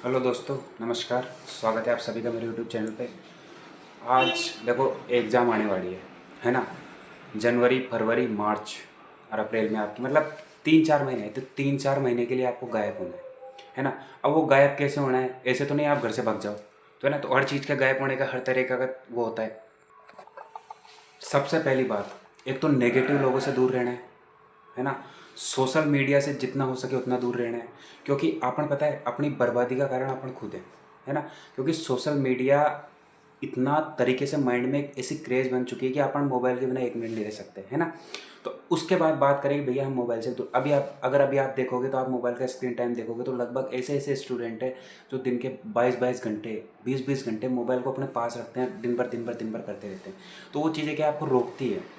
Hello दोस्तों, नमस्कार। स्वागत है आप सभी का मेरे यूट्यूब चैनल पे। आज देखो एग्ज़ाम आने वाली है ना। जनवरी, फरवरी, मार्च और अप्रैल में आपकी मतलब 3-4 महीने हैं, तो 3-4 महीने के लिए आपको गायब होना है ना। अब वो गायब कैसे होना है? ऐसे तो नहीं आप घर से भाग जाओ, तो है ना। तो हर चीज़ का गायब होने का हर तरीका का वो होता है। सबसे पहली बात, एक तो नेगेटिव लोगों से दूर रहना है ना। सोशल मीडिया से जितना हो सके उतना दूर रहना है, क्योंकि आपन पता है अपनी बर्बादी का कारण अपन खुद है ना। क्योंकि सोशल मीडिया इतना तरीके से माइंड में एक ऐसी क्रेज बन चुकी है कि अपन मोबाइल के बिना 1 मिनट नहीं रह सकते, है ना। तो उसके बाद बात करें भैया हम मोबाइल से, तो अभी आप देखोगे तो आप मोबाइल का स्क्रीन टाइम देखोगे तो लगभग ऐसे ऐसे स्टूडेंट हैं जो दिन के 22-22 घंटे, 20-20 घंटे मोबाइल को अपने पास रखते हैं, दिन भर करते रहते हैं। तो वो चीज़ें क्या आपको रोकती है।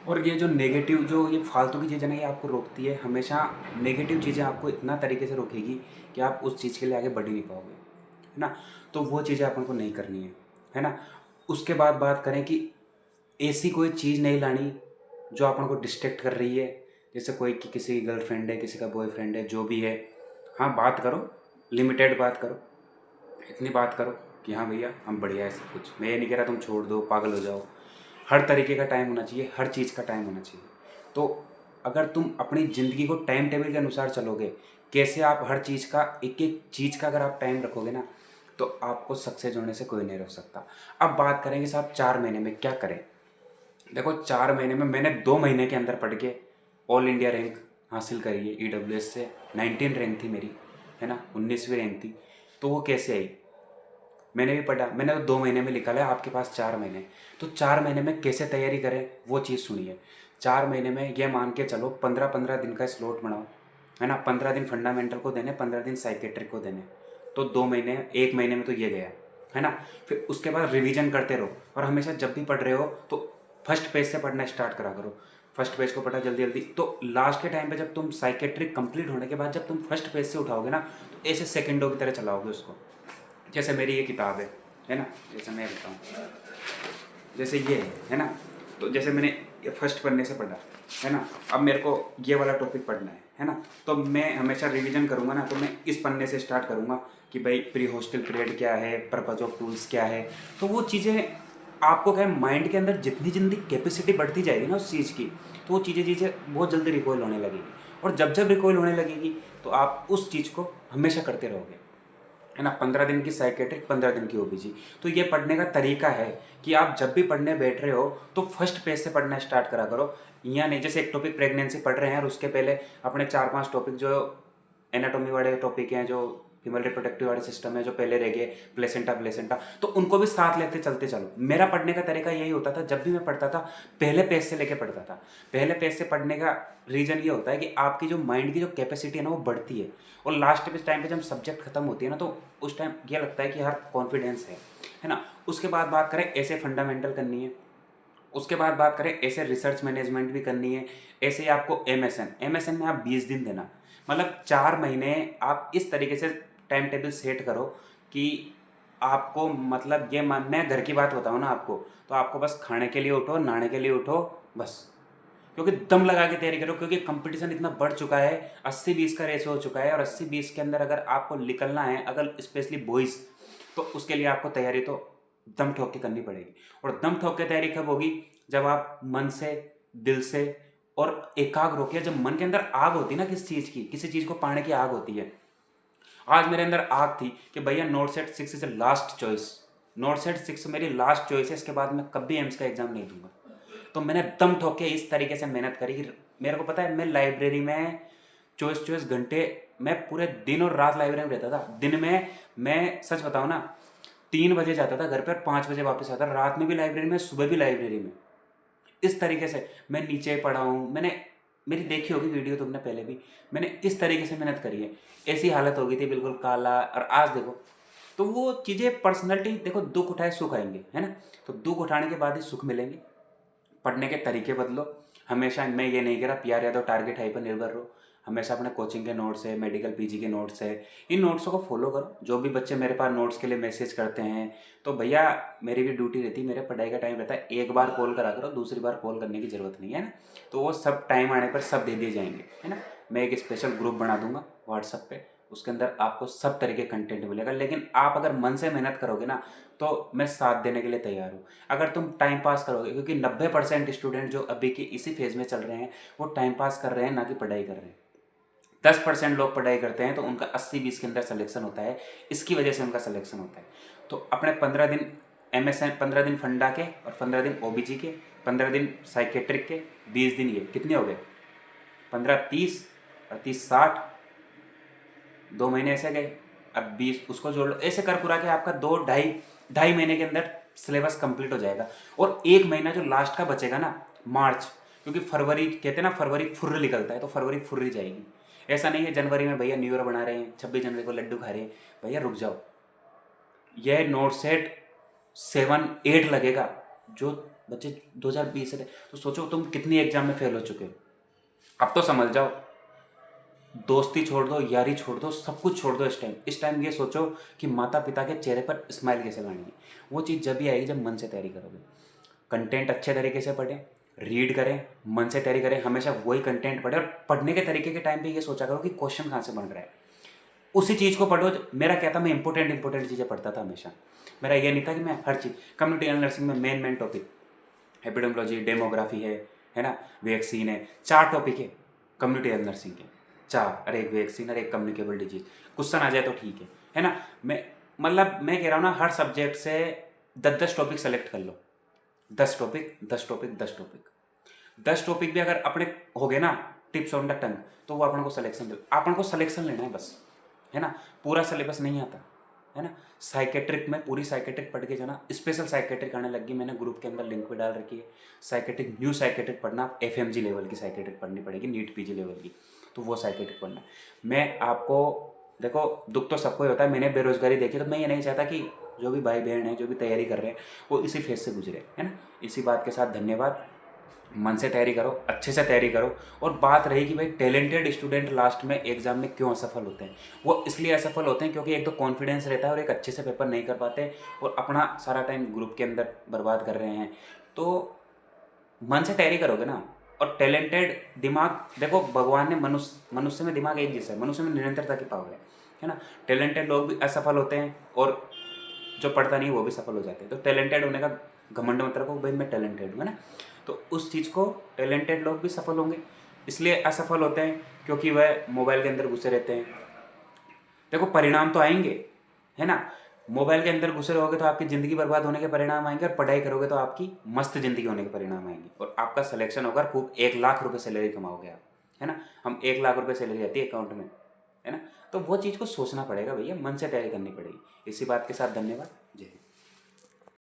और ये जो नेगेटिव, जो ये फालतू की चीज़ें ना, ये आपको रोकती है। हमेशा नेगेटिव चीज़ें आपको इतना तरीके से रोकेगी कि आप उस चीज़ के लिए आगे बढ़ ही नहीं पाओगे, है ना। तो वो चीज़ें अपन को नहीं करनी है ना। उसके बाद बात करें कि ऐसी कोई चीज़ नहीं लानी जो अपन को डिस्ट्रैक्ट कर रही है। जैसे कोई कि किसी की गर्लफ्रेंड है, किसी का बॉयफ्रेंड है, जो भी है। हाँ, बात करो, लिमिटेड बात करो, इतनी बात करो कि हाँ भैया हम बढ़िया है सब कुछ। मैं ये नहीं कह रहा तुम छोड़ दो, पागल हो जाओ। हर तरीके का टाइम होना चाहिए, हर चीज़ का टाइम होना चाहिए। तो अगर तुम अपनी ज़िंदगी को टाइम टेबल के अनुसार चलोगे, कैसे आप हर चीज़ का, एक एक चीज़ का अगर आप टाइम रखोगे ना, तो आपको सक्सेस होने से कोई नहीं रोक सकता। अब बात करेंगे साहब 4 महीने में क्या करें। देखो 4 महीने में मैंने 2 महीने के अंदर पढ़ के ऑल इंडिया रैंक हासिल करी है। ईडब्ल्यूएस से 19 रैंक थी मेरी, है ना, 19वीं रैंक थी। तो वो कैसे आई? मैंने भी पढ़ा, मैंने तो 2 महीने में निकाला है, आपके पास 4 महीने। तो 4 महीने में कैसे तैयारी करें वो चीज़ सुनिए। 4 महीने में ये मान के चलो 15-15 दिन का स्लॉट बनाओ, है ना। 15 दिन फंडामेंटल को देने, 15 दिन साइकेट्रिक को देने। तो 2 महीने, 1 महीने में तो ये गया, है ना। फिर उसके बाद रिवीजन करते रहो, और हमेशा जब भी पढ़ रहे हो तो फर्स्ट पेज से पढ़ना स्टार्ट करा करो। फर्स्ट पेज को पढ़ा जल्दी जल्दी, तो लास्ट के टाइम पे जब तुम साइकेट्रिक कंप्लीट होने के बाद जब तुम फर्स्ट पेज से उठाओगे ना, तो ऐसे सेकंडों की तरह चलाओगे उसको। जैसे मेरी ये किताब है ना, जैसे मैं बताऊँ, जैसे ये है ना। तो जैसे मैंने ये फर्स्ट पन्ने से पढ़ा, है ना। अब मेरे को ये वाला टॉपिक पढ़ना है ना। तो मैं हमेशा रिवीजन करूँगा ना, तो मैं इस पन्ने से स्टार्ट करूँगा कि भाई प्री हॉस्टल पीरियड क्या है, पर्पज ऑफ टूल्स क्या है। तो वो चीज़ें आपको क्या है, माइंड के अंदर जितनी जितनी कैपेसिटी बढ़ती जाएगी ना उस चीज़ की, तो वो चीज़ें बहुत जल्दी रिकॉयल होने लगेगी। और जब जब रिकॉयल होने लगेगी तो आप उस चीज़ को हमेशा करते रहोगे, है ना। 15 दिन की साइकेट्रिक, 15 दिन की ओबीजी। तो ये पढ़ने का तरीका है कि आप जब भी पढ़ने बैठ रहे हो तो फर्स्ट पेज से पढ़ना स्टार्ट करा करो। यहाँ नहीं, जैसे एक टॉपिक प्रेगनेंसी पढ़ रहे हैं और उसके पहले अपने 4-5 टॉपिक जो एनाटॉमी वाले टॉपिक हैं, जो फीमेल रिप्रोडक्टिव वाले सिस्टम है, जो पहले रह गए, प्लेसेंटा प्लेसेंटा, तो उनको भी साथ लेते चलते चलो। मेरा पढ़ने का तरीका यही होता था, जब भी मैं पढ़ता था पहले पेज से लेके पढ़ता था। पहले पेज से पढ़ने का रीज़न ये होता है कि आपकी जो माइंड की जो कैपेसिटी है ना वो बढ़ती है। और लास्ट के टाइम पे जब सब्जेक्ट खत्म होती है ना, तो उस टाइम ये लगता है कि यार कॉन्फिडेंस है ना। उसके बाद बात करें ऐसे फंडामेंटल करनी है। उसके बाद बात करें ऐसे रिसर्च मैनेजमेंट भी करनी है। ऐसे ही आपको एमएसएन में आप 20 दिन देना, मतलब 4 महीने आप इस तरीके से टाइम टेबल सेट करो कि आपको, मतलब ये मैं घर की बात बताऊँ ना आपको, तो आपको बस खाने के लिए उठो, नहाने के लिए उठो, बस। क्योंकि दम लगा के तैयारी करो, क्योंकि कंपटीशन इतना बढ़ चुका है, 80-20 का रेस हो चुका है। और 80-20 के अंदर अगर आपको निकलना है, अगर स्पेशली बॉयज़, तो उसके लिए आपको तैयारी तो दम ठोक के करनी पड़ेगी। और दम ठोक के तैयारी कब होगी? जब आप मन से, दिल से और एकाग्र होकर, जब मन के अंदर आग होती है ना किसी चीज़ की, किसी चीज़ को पाने की आग होती है। आज मेरे अंदर आग थी कि भैया not set 6 is last choice. Not set 6 मेरी लास्ट चॉइस है, इसके बाद मैं कभी एम्स का एग्ज़ाम नहीं दूंगा। तो मैंने दम ठोक के इस तरीके से मेहनत करी कि मेरे को पता है, मैं लाइब्रेरी में 24-24 घंटे, मैं पूरे दिन और रात लाइब्रेरी में रहता था। दिन में मैं सच बताऊँ ना, 3 बजे जाता था घर पर, 5 बजे वापस आता, रात में भी लाइब्रेरी में, सुबह भी लाइब्रेरी में। इस तरीके से मैं नीचे पढ़ा हूँ। मैंने, मेरी देखी होगी वीडियो तुमने पहले भी, मैंने इस तरीके से मेहनत करी है। ऐसी हालत हो गई थी बिल्कुल काला, और आज देखो। तो वो चीज़ें, पर्सनैलिटी देखो, दुख उठाए सुख आएंगे, है ना। तो दुख उठाने के बाद ही सुख मिलेंगे। पढ़ने के तरीके बदलो। हमेशा मैं ये नहीं कह रहा पीआर यादव टारगेट हाई पर निर्भर रहो। हमेशा अपने कोचिंग के नोट्स है, मेडिकल पीजी के नोट्स है, इन नोट्सों को फॉलो करो। जो भी बच्चे मेरे पास नोट्स के लिए मैसेज करते हैं, तो भैया मेरी भी ड्यूटी रहती है, मेरे पढ़ाई का टाइम रहता है, एक बार कॉल करा करो, दूसरी बार कॉल करने की ज़रूरत नहीं है ना। तो वो सब टाइम आने पर सब दे दिए जाएंगे, है ना। मैं एक स्पेशल ग्रुप बना दूंगा व्हाट्सअप पे, उसके अंदर आपको सब तरह के कंटेंट मिलेगा। लेकिन आप अगर मन से मेहनत करोगे ना, तो मैं साथ देने के लिए तैयार हूँ। अगर तुम टाइम पास करोगे, क्योंकि 90% स्टूडेंट जो अभी के इसी फेज़ में चल रहे हैं वो टाइम पास कर रहे हैं, ना कि पढ़ाई कर रहे हैं। 10% लोग पढ़ाई करते हैं तो उनका 80-20 के अंदर सिलेक्शन होता है, इसकी वजह से उनका सिलेक्शन होता है। तो अपने 15 दिन MSN, 15 दिन फंडा के और 15 दिन OBG के, 15 दिन साइकेट्रिक के, 20 दिन ये कितने हो गए? 15-30 और 30-60, 2 महीने ऐसे गए। अब 20 उसको जोड़ लो, ऐसे कर पूरा के आपका 2-2.5 महीने के अंदर सिलेबस कंप्लीट हो जाएगा। और 1 महीना जो लास्ट का बचेगा ना, मार्च, क्योंकि फरवरी कहते हैं ना, फरवरी फुर्र निकलता है, तो फरवरी फुर्री जाएगी। ऐसा नहीं है जनवरी में भैया न्यू ईयर बना रहे हैं, 26 जनवरी को लड्डू खा रहे हैं, भैया रुक जाओ। यह नोट सेट 7-8 लगेगा जो बच्चे 2020 से थे। तो सोचो तुम कितनी एग्जाम में फेल हो चुके हो। अब तो समझ जाओ, दोस्ती छोड़ दो, यारी छोड़ दो, सब कुछ छोड़ दो। इस टाइम ये सोचो कि माता पिता के चेहरे पर स्माइल कैसे लानी है। वो चीज़ जब भी आएगी जब मन से तैयारी करोगे। कंटेंट अच्छे तरीके से पढ़ें, रीड करें, मन से तैयारी करें, हमेशा वही कंटेंट पढ़ें। और पढ़ने के तरीके के टाइम पे ये सोचा करो कि क्वेश्चन कहाँ से बन रहा है, उसी चीज़ को पढ़ो। मेरा क्या था, मैं इंपॉर्टेंट चीज़ें पढ़ता था हमेशा। मेरा ये नहीं था कि मैं हर चीज़, कम्युनिटी नर्सिंग में मेन टॉपिक एपिडेमोलॉजी, डेमोग्राफी है ना, वैक्सीन है, 4 टॉपिक है कम्युनिटी हेल्थ नर्सिंग के, 4, अरे एक वैक्सीन, अरे एक कम्युनिकेबल डिजीज। क्वेश्चन आ जाए तो ठीक है ना। मैं कह रहा हूँ ना, हर सब्जेक्ट से 10-10 टॉपिक सेलेक्ट कर लो। 10 टॉपिक 10 टॉपिक 10 टॉपिक 10 टॉपिक भी अगर अपने हो गए ना टिप्स ऑन द टंग, तो वो अपन को सिलेक्शन लेना है बस, है ना। पूरा सिलेबस नहीं आता, है ना। साइकेट्रिक में पूरी साइकेट्रिक पढ़ के जाना, स्पेशल साइकेट्रिक आने लगी, मैंने ग्रुप के अंदर लिंक भी डाल रखी है। साइकेट्रिक, न्यू साइकेट्रिक पढ़ना, FMG लेवल की साइकेट्रिक पढ़नी पड़ेगी, नीट PG लेवल की, तो वो साइकेट्रिक पढ़ना। मैं आपको, देखो दुख तो सबको ही होता है, मैंने बेरोजगारी देखी, तो मैं ये नहीं चाहता कि जो भी भाई बहन है, जो भी तैयारी कर रहे हैं, वो इसी फेज से गुजरे, है ना। इसी बात के साथ धन्यवाद। मन से तैयारी करो, अच्छे से तैयारी करो। और बात रही कि भाई टैलेंटेड स्टूडेंट लास्ट में एग्जाम में क्यों असफल होते हैं, वो इसलिए असफल होते हैं क्योंकि एक तो कॉन्फिडेंस रहता है और एक अच्छे से पेपर नहीं कर पाते और अपना सारा टाइम ग्रुप के अंदर बर्बाद कर रहे हैं। तो मन से तैयारी करोगे ना, और टैलेंटेड दिमाग, देखो भगवान ने मनुष्य में दिमाग एक जैसा है, मनुष्य में निरंतरता की पावर है ना। टैलेंटेड लोग भी असफल होते हैं और जो पढ़ता नहीं वो भी सफल हो जाते हैं। तो टैलेंटेड होने का घमंड मत रखो भाई मैं टैलेंटेड हूँ, है ना। तो उस चीज़ को, टैलेंटेड लोग भी सफल होंगे, इसलिए असफल होते हैं क्योंकि वह मोबाइल के अंदर घुसे रहते हैं। देखो परिणाम तो आएंगे, है ना। मोबाइल के अंदर घुसे रहोगे तो आपकी ज़िंदगी बर्बाद होने के परिणाम आएंगे, और पढ़ाई करोगे तो आपकी मस्त ज़िंदगी होने के परिणाम आएंगे, और आपका सिलेक्शन होगा, खूब 1 लाख रुपये सैलरी कमाओगे आप, है ना। हम 1 लाख रुपये सैलरी आती है अकाउंट में, है ना। तो वो चीज़ को सोचना पड़ेगा भैया, मन से तैयारी करनी पड़ेगी। इसी बात के साथ धन्यवाद।